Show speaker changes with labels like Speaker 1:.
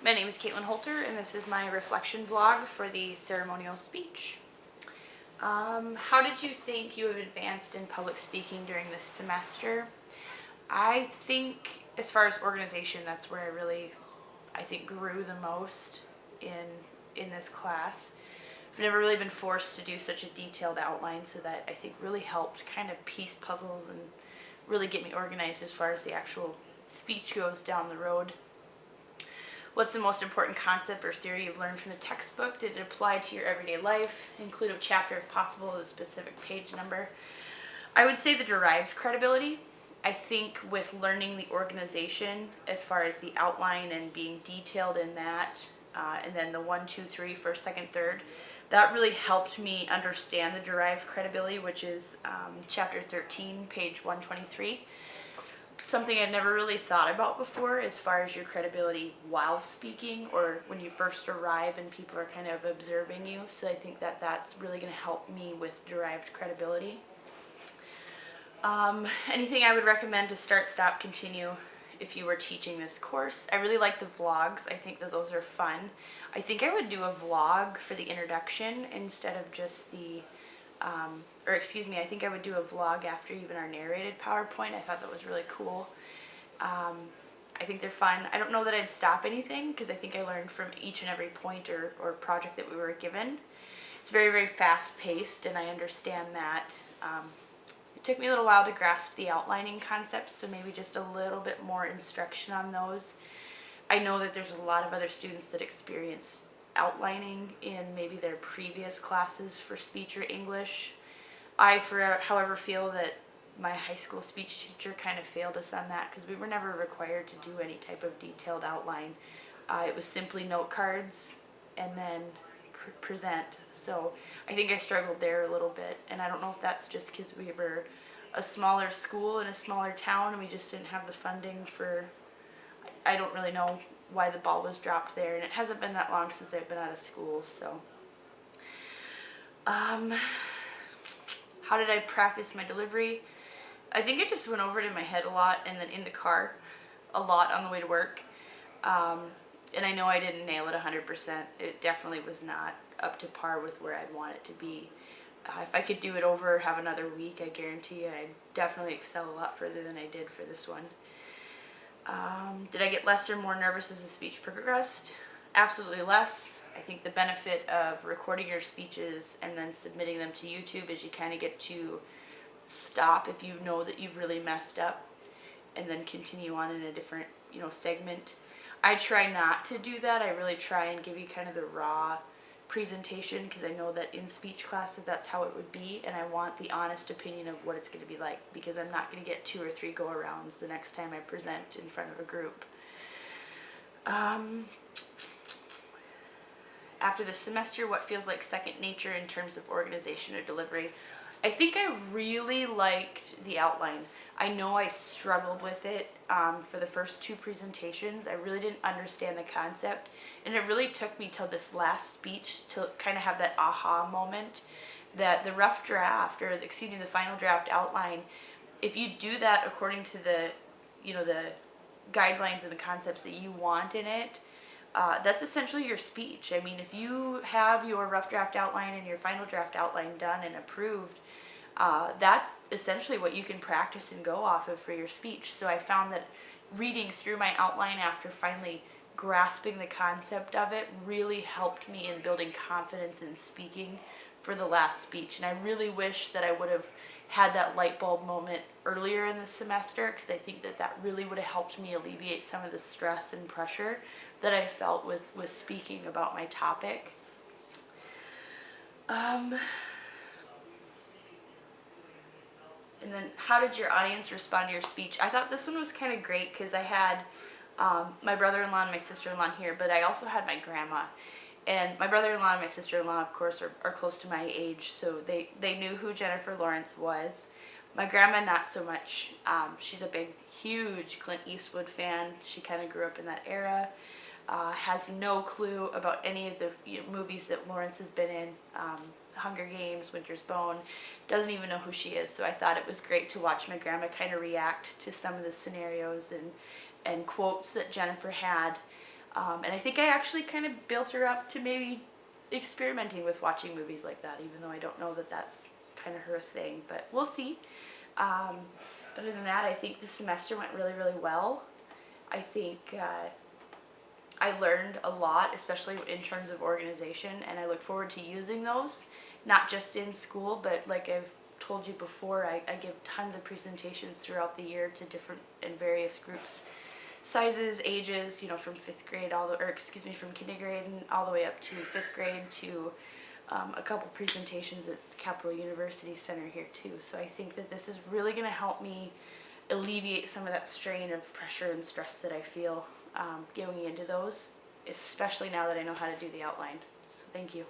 Speaker 1: My name is Caitlin Holter, and this is my reflection vlog for the ceremonial speech. How did you think you have advanced in public speaking during this semester? I think, as far as organization, that's where I think, grew the most in this class. I've never really been forced to do such a detailed outline, so that I think really helped kind of piece puzzles and really get me organized as far as the actual speech goes down the road. What's the most important concept or theory you've learned from the textbook? Did it apply to your everyday life? Include a chapter if possible, a specific page number. I would say the derived credibility. I think with learning the organization as far as the outline and being detailed in that, and then the 1, 2, 3, first, second, third, that really helped me understand the derived credibility, which is chapter 13, page 123. Something I'd never really thought about before as far as your credibility while speaking or when you first arrive and people are kind of observing you. So I think that that's really going to help me with derived credibility. Anything I would recommend to start, stop, continue if you were teaching this course? I really like the vlogs. I think that those are fun. I think I would do a vlog for the introduction instead of just the I think I would do a vlog after even our narrated PowerPoint. I thought that was really cool. I think they're fun. I don't know that I'd stop anything because I think I learned from each and every point or project that we were given. It's very, very fast paced, and I understand that. It took me a little while to grasp the outlining concepts, so maybe just a little bit more instruction on those. I know that there's a lot of other students that experience outlining in maybe their previous classes for speech or English. However, feel that my high school speech teacher kind of failed us on that because we were never required to do any type of detailed outline. It was simply note cards and then present. So I think I struggled there a little bit, and I don't know if that's just because we were a smaller school in a smaller town and we just didn't have the funding for, I don't really know why the ball was dropped there, and it hasn't been that long since I've been out of school. So how did I practice my delivery? I think I just went over it in my head a lot and then in the car a lot on the way to work. And I know I didn't nail it 100%. It definitely was not up to par with where I'd want it to be. If I could do it over, have another week, I guarantee you I'd definitely excel a lot further than I did for this one. Did I get less or more nervous as the speech progressed? Absolutely less. I think the benefit of recording your speeches and then submitting them to YouTube is you kind of get to stop if you know that you've really messed up and then continue on in a different, segment. I try not to do that. I really try and give you kind of the raw presentation because I know that in speech class that's how it would be, and I want the honest opinion of what it's going to be like because I'm not going to get 2 or 3 go-arounds the next time I present in front of a group. After the semester, what feels like second nature in terms of organization or delivery? I think I really liked the outline. I know I struggled with it for the first 2 presentations. I really didn't understand the concept, and it really took me till this last speech to kind of have that aha moment that the rough draft, or the final draft outline, if you do that according to the guidelines and the concepts that you want in it, that's essentially your speech. I mean, if you have your rough draft outline and your final draft outline done and approved, that's essentially what you can practice and go off of for your speech. So I found that reading through my outline after finally grasping the concept of it really helped me in building confidence in speaking for the last speech. And I really wish that I would have had that light bulb moment earlier in the semester, because I think that that really would have helped me alleviate some of the stress and pressure that I felt with speaking about my topic. And then, how did your audience respond to your speech? I thought this one was kind of great because I had my brother-in-law and my sister-in-law here, but I also had my grandma. And my brother-in-law and my sister-in-law, of course, are close to my age, so they knew who Jennifer Lawrence was. My grandma, not so much. She's a big, huge Clint Eastwood fan. She kind of grew up in that era. Has no clue about any of the movies that Lawrence has been in. Hunger Games, Winter's Bone, doesn't even know who she is. So I thought it was great to watch my grandma kind of react to some of the scenarios and quotes that Jennifer had. And I think I actually kind of built her up to maybe experimenting with watching movies like that, even though I don't know that that's kind of her thing, but we'll see. Um, but other than that, I think the semester went really, really well. I think I learned a lot, especially in terms of organization, and I look forward to using those, not just in school, but like I've told you before, I give tons of presentations throughout the year to different and various groups, sizes, ages, from fifth grade from kindergarten all the way up to fifth grade to a couple presentations at Capital University Center here too. So I think that this is really going to help me alleviate some of that strain of pressure and stress that I feel going into those, especially now that I know how to do the outline. So thank you.